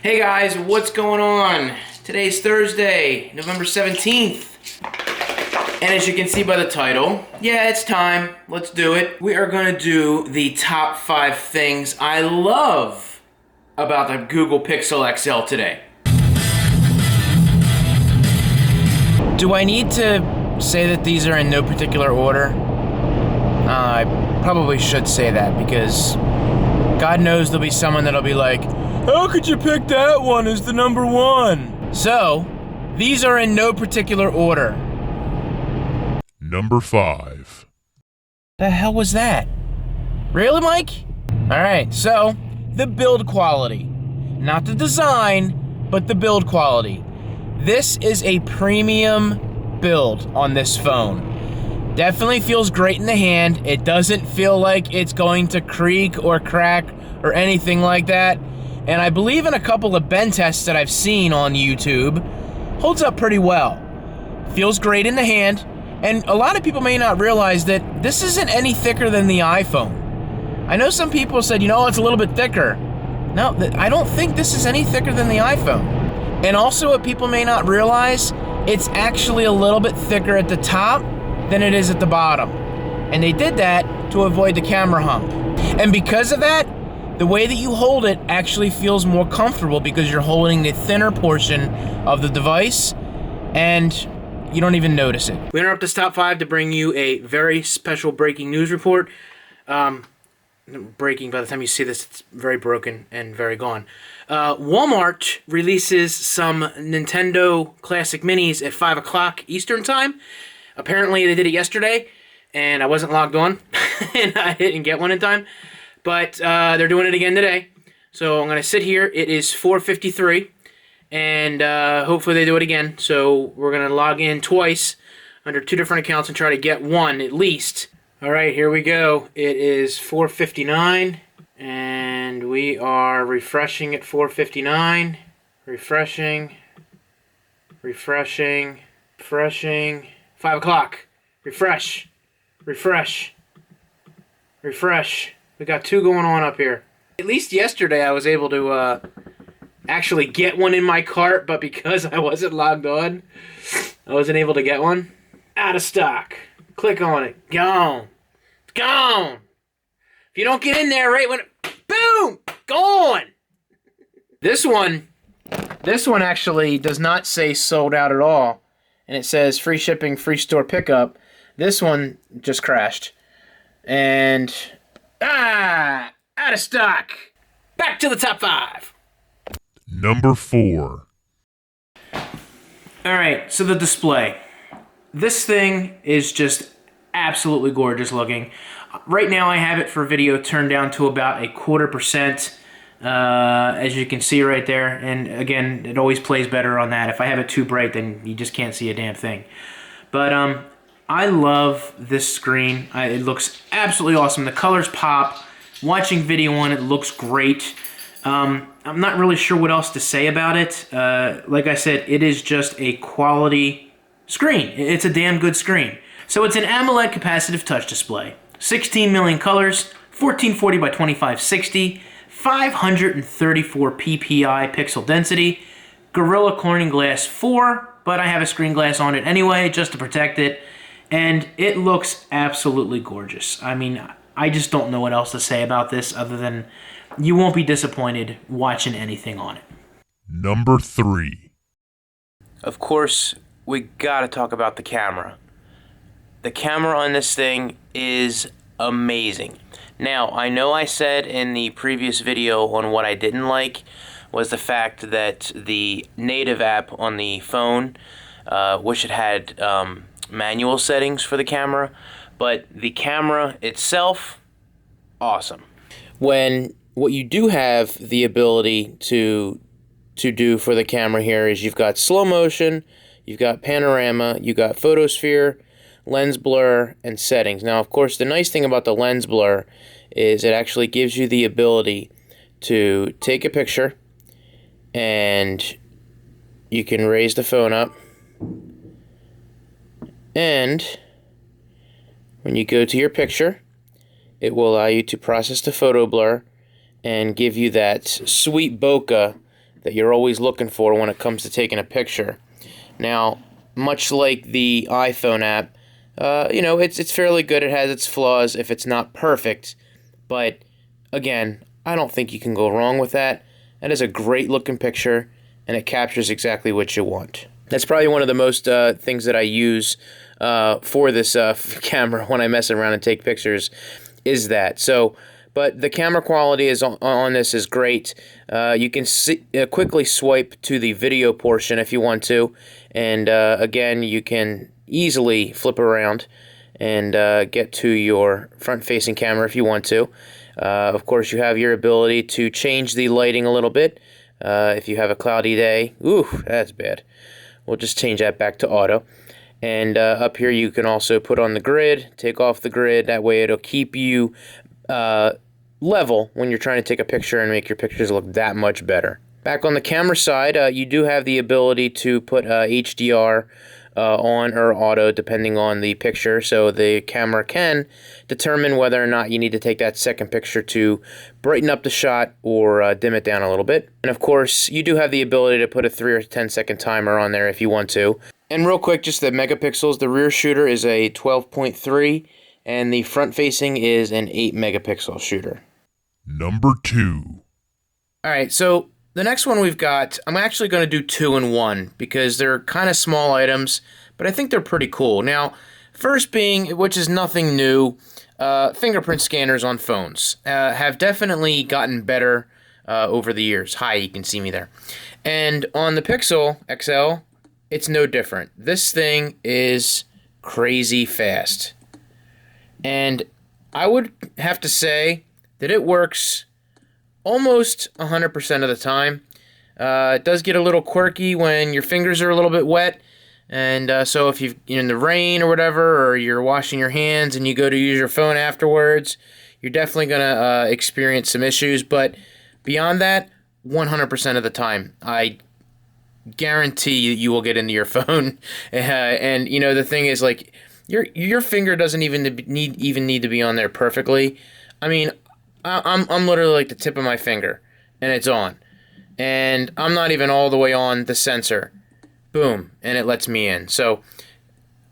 Hey guys, what's going on? Today's Thursday, November 17th. And as you can see by the title, yeah, it's time. Let's do it. We are gonna do the top 5 things I love about the Google Pixel XL today. Do I need to say that these are in no particular order? I probably should say that because God knows there'll be someone that'll be like, how could you pick that one as the number 1? So, these are in no particular order. Number 5. The hell was that? Really, Mike? Alright, so, the build quality. Not the design, but the build quality. This is a premium build on this phone. Definitely feels great in the hand. It doesn't feel like it's going to creak or crack or anything like that. And I believe in a couple of bend tests that I've seen on YouTube, holds up pretty well. Feels great in the hand. And a lot of people may not realize that this isn't any thicker than the iPhone. I know some people said, it's a little bit thicker. No, I don't think this is any thicker than the iPhone. And also what people may not realize, it's actually a little bit thicker at the top than it is at the bottom. And they did that to avoid the camera hump. And because of that, the way that you hold it actually feels more comfortable because you're holding the thinner portion of the device and you don't even notice it. We interrupt this top 5 to bring you a very special breaking news report. Breaking, by the time you see this, it's very broken and very gone. Walmart releases some Nintendo Classic Minis at 5 o'clock Eastern Time. Apparently they did it yesterday, and I wasn't logged on, and I didn't get one in time. But they're doing it again today. So I'm going to sit here. It is 4:53, and hopefully they do it again. So we're going to log in twice under 2 different accounts and try to get one at least. All right, here we go. It is 4:59, and we are refreshing at 4:59. Refreshing. 5 o'clock. Refresh. We got 2 going on up here. At least yesterday I was able to actually get one in my cart, but because I wasn't logged on, I wasn't able to get one. Out of stock. Click on it. Gone. It's gone. If you don't get in there right when boom! Gone! This one actually does not say sold out at all. And it says free shipping, free store pickup. This one just crashed. And out of stock. Back to the top 5. Number 4. Alright, so the display. This thing is just absolutely gorgeous looking. Right now I have it for video turned down to about 0.25%, as you can see right there. And again, it always plays better on that. If I have it too bright, then you just can't see a damn thing. But I love this screen. It looks absolutely awesome. The colors pop. Watching video on it looks great. I'm not really sure what else to say about it. Like I said, it is just a quality screen. It's a damn good screen. So it's an AMOLED capacitive touch display. 16 million colors, 1440 by 2560, 534 ppi pixel density, Gorilla Corning Glass 4, but I have a screen glass on it anyway just to protect it. And it looks absolutely gorgeous. I mean, I just don't know what else to say about this other than you won't be disappointed watching anything on it. Number 3. Of course, we gotta talk about the camera. The camera on this thing is amazing. Now, I know I said in the previous video on what I didn't like was the fact that the native app on the phone, wish it had manual settings for the camera, but the camera itself, awesome. When what you do have the ability to do for the camera here is you've got slow motion, you've got panorama, you've got photosphere, lens blur, and settings. Now, of course, the nice thing about the lens blur is it actually gives you the ability to take a picture and you can raise the phone up, and when you go to your picture, it will allow you to process the photo blur and give you that sweet bokeh that you're always looking for when it comes to taking a picture. Now, much like the iPhone app, it's fairly good. It has its flaws if it's not perfect, but again, I don't think you can go wrong with that. That is a great looking picture, and it captures exactly what you want. That's probably one of the most things that I use for this camera when I mess around and take pictures is that. So, but the camera quality is on this is great. You can quickly swipe to the video portion if you want to, and again, you can easily flip around and get to your front-facing camera if you want to. Of course, you have your ability to change the lighting a little bit. If you have a cloudy day, ooh, that's bad. We'll just change that back to auto. And up here you can also put on the grid, take off the grid. That way it'll keep you level when you're trying to take a picture and make your pictures look that much better. Back on the camera side, you do have the ability to put HDR on or auto depending on the picture, so the camera can determine whether or not you need to take that second picture to brighten up the shot or dim it down a little bit. And of course, you do have the ability to put a 3 or 10 second timer on there if you want to. And real quick, just the megapixels, the rear shooter is a 12.3 and the front facing is an 8 megapixel shooter. Number 2. Alright, so the next one we've got, I'm actually going to do 2 in 1 because they're kind of small items, but I think they're pretty cool. Now, first being, which is nothing new, fingerprint scanners on phones have definitely gotten better over the years. Hi, you can see me there. And on the Pixel XL, it's no different. This thing is crazy fast. And I would have to say that it works almost 100% of the time. It does get a little quirky when your fingers are a little bit wet, and so if you're in the rain or whatever, or you're washing your hands and you go to use your phone afterwards, you're definitely going to experience some issues, but beyond that, 100% of the time, I guarantee you will get into your phone. And the thing is, like, your finger doesn't even need to be on there perfectly. I mean, I'm literally like the tip of my finger, and it's on. And I'm not even all the way on the sensor. Boom, and it lets me in. So,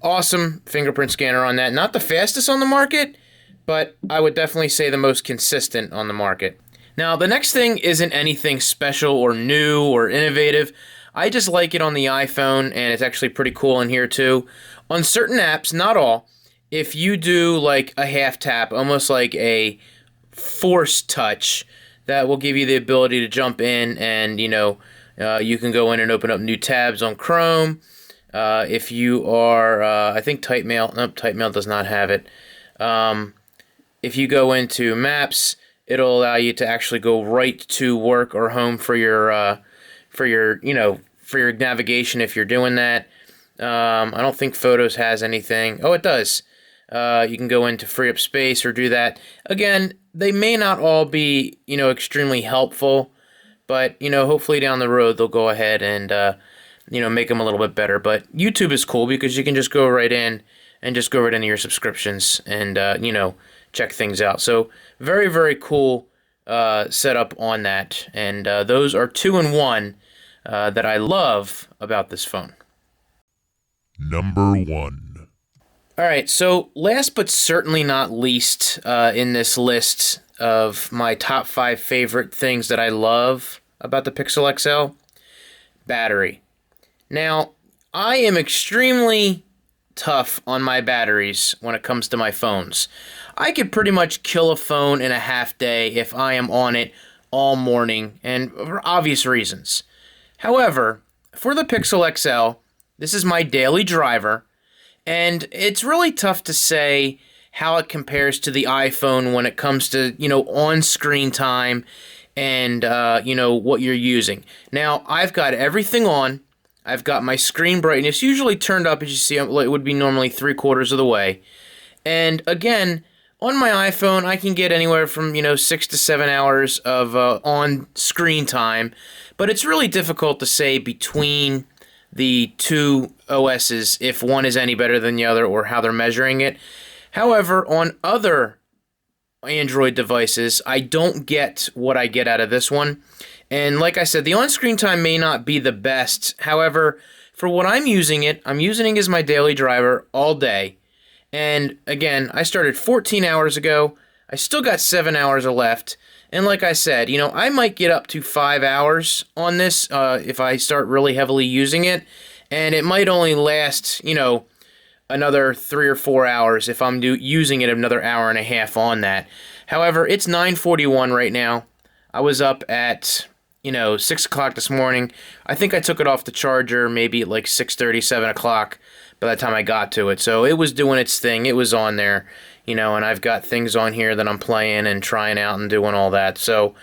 awesome fingerprint scanner on that. Not the fastest on the market, but I would definitely say the most consistent on the market. Now, the next thing isn't anything special or new or innovative. I just like it on the iPhone, and it's actually pretty cool in here too. On certain apps, not all, if you do like a half tap, almost like a force touch, that will give you the ability to jump in and, you can go in and open up new tabs on Chrome. If you are, I think Typemail, nope, Typemail does not have it. If you go into Maps, it'll allow you to actually go right to work or home for your navigation if you're doing that. I don't think Photos has anything. Oh, it does. You can go in to free up space or do that. Again, they may not all be, extremely helpful, but, hopefully down the road they'll go ahead and, make them a little bit better. But YouTube is cool because you can just go right in and just go right into your subscriptions and, check things out. So very, very cool setup on that. And those are 2 in 1 that I love about this phone. Number 1. All right, so last but certainly not least in this list of my top 5 favorite things that I love about the Pixel XL, battery. Now, I am extremely tough on my batteries when it comes to my phones. I could pretty much kill a phone in a half day if I am on it all morning, and for obvious reasons. However, for the Pixel XL, this is my daily driver, and it's really tough to say how it compares to the iPhone when it comes to, on-screen time and, what you're using. Now, I've got everything on. I've got my screen brightness usually turned up, as you see, it would be normally 3/4 of the way. And again, on my iPhone, I can get anywhere from, 6 to 7 hours of on-screen time, but it's really difficult to say between the two OSs if one is any better than the other or how they're measuring it. However, on other Android devices, I don't get what I get out of this one. And like I said, the on-screen time may not be the best. However, for what I'm using it as my daily driver all day. And again, I started 14 hours ago. I still got 7 hours left. And like I said, I might get up to 5 hours on this if I start really heavily using it. And it might only last, another 3 or 4 hours if I'm using it another hour and a half on that. However, it's 9:41 right now. I was up at 6 o'clock this morning. I think I took it off the charger maybe at like 6:30, 7 o'clock by the time I got to it. So it was doing its thing. It was on there, and I've got things on here that I'm playing and trying out and doing all that. So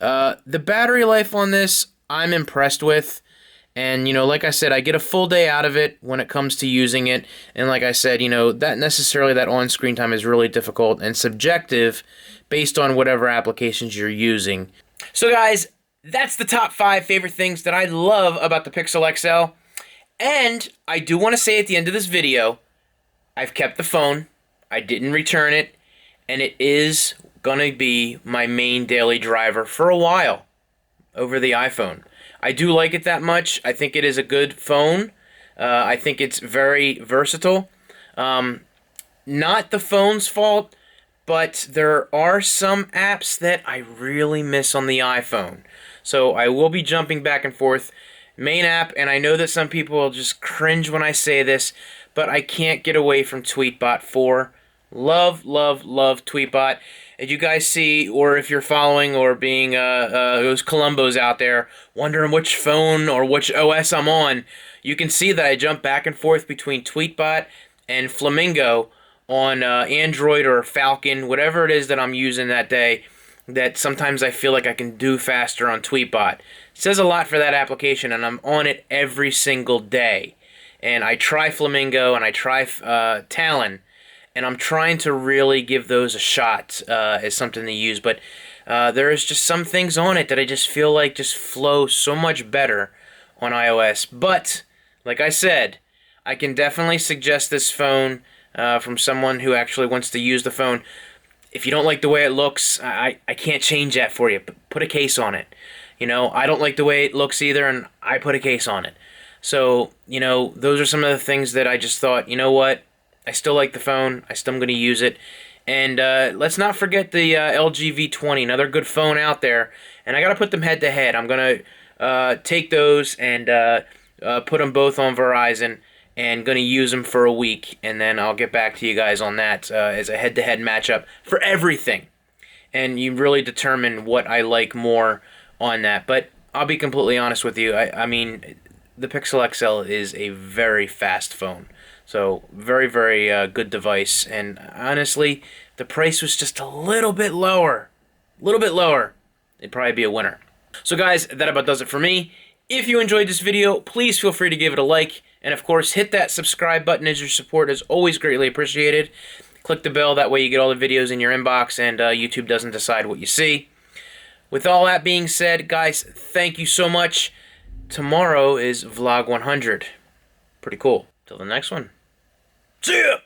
the battery life on this, I'm impressed with. And, like I said, I get a full day out of it when it comes to using it. And like I said, that on-screen time is really difficult and subjective based on whatever applications you're using. So guys, that's the top 5 favorite things that I love about the Pixel XL. And I do want to say at the end of this video, I've kept the phone, I didn't return it, and it is going to be my main daily driver for a while over the iPhone. I do like it that much. I think it is a good phone. I think it's very versatile. Not the phone's fault, but there are some apps that I really miss on the iPhone. So I will be jumping back and forth. Main app, and I know that some people will just cringe when I say this, but I can't get away from Tweetbot 4. Love, love, love Tweetbot. As you guys see, or if you're following or being those Columbos out there, wondering which phone or which OS I'm on, you can see that I jump back and forth between Tweetbot and Flamingo on Android or Falcon, whatever it is that I'm using that day, that sometimes I feel like I can do faster on Tweetbot. It says a lot for that application, and I'm on it every single day. And I try Flamingo, and I try Talon, and I'm trying to really give those a shot as something to use. But there is just some things on it that I just feel like just flow so much better on iOS. But, like I said, I can definitely suggest this phone from someone who actually wants to use the phone. If you don't like the way it looks, I can't change that for you. Put a case on it. I don't like the way it looks either, and I put a case on it. So, those are some of the things that I just thought, what? I still like the phone. I still am going to use it. And let's not forget the LG V20, another good phone out there. And I got to put them head to head. I'm going to take those and put them both on Verizon and going to use them for a week. And then I'll get back to you guys on that as a head-to-head matchup for everything. And you really determine what I like more on that. But I'll be completely honest with you. I mean, the Pixel XL is a very fast phone. So, very, very good device. And honestly, the price was just a little bit lower. It'd probably be a winner. So guys, that about does it for me. If you enjoyed this video, please feel free to give it a like. And of course, hit that subscribe button, as your support is always greatly appreciated. Click the bell, that way you get all the videos in your inbox and YouTube doesn't decide what you see. With all that being said, guys, thank you so much. Tomorrow is Vlog 100. Pretty cool. Till the next one. See ya!